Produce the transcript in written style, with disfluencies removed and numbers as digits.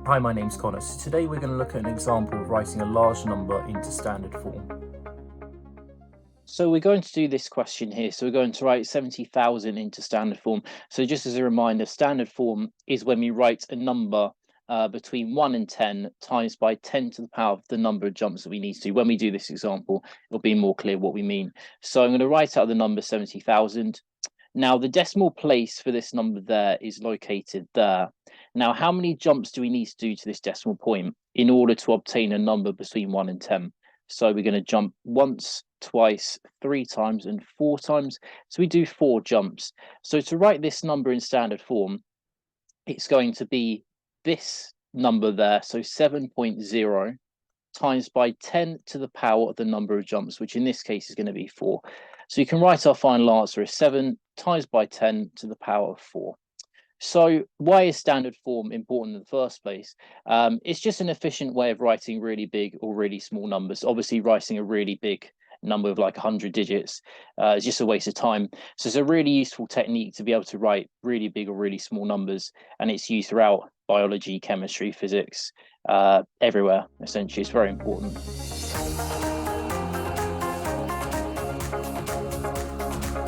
Hi, my name's Connor. So today we're going to look at an example of writing a large number into standard form. So we're going to do this question here. So we're going to write 70,000 into standard form. So just as a reminder, standard form is when we write a number between 1 and 10 times by 10 to the power of the number of jumps that we need to do. When we do this example, it'll be more clear what we mean. So I'm going to write out the number 70,000. Now, the decimal place for this number there is located there. Now, how many jumps do we need to do to this decimal point in order to obtain a number between 1 and 10? So we're going to jump once, twice, 3 times, and 4 times. So we do 4 jumps. So to write this number in standard form, it's going to be this number there. So 7.0 times by 10 to the power of the number of jumps, which in this case is going to be 4. So you can write our final answer as 7 times by 10 to the power of 4. So why is standard form important in the first place? It's just an efficient way of writing really big or really small numbers. Obviously, writing a really big number of like 100 digits is just a waste of time. So it's a really useful technique to be able to write really big or really small numbers, and it's used throughout biology, chemistry, physics, everywhere, essentially. It's very important.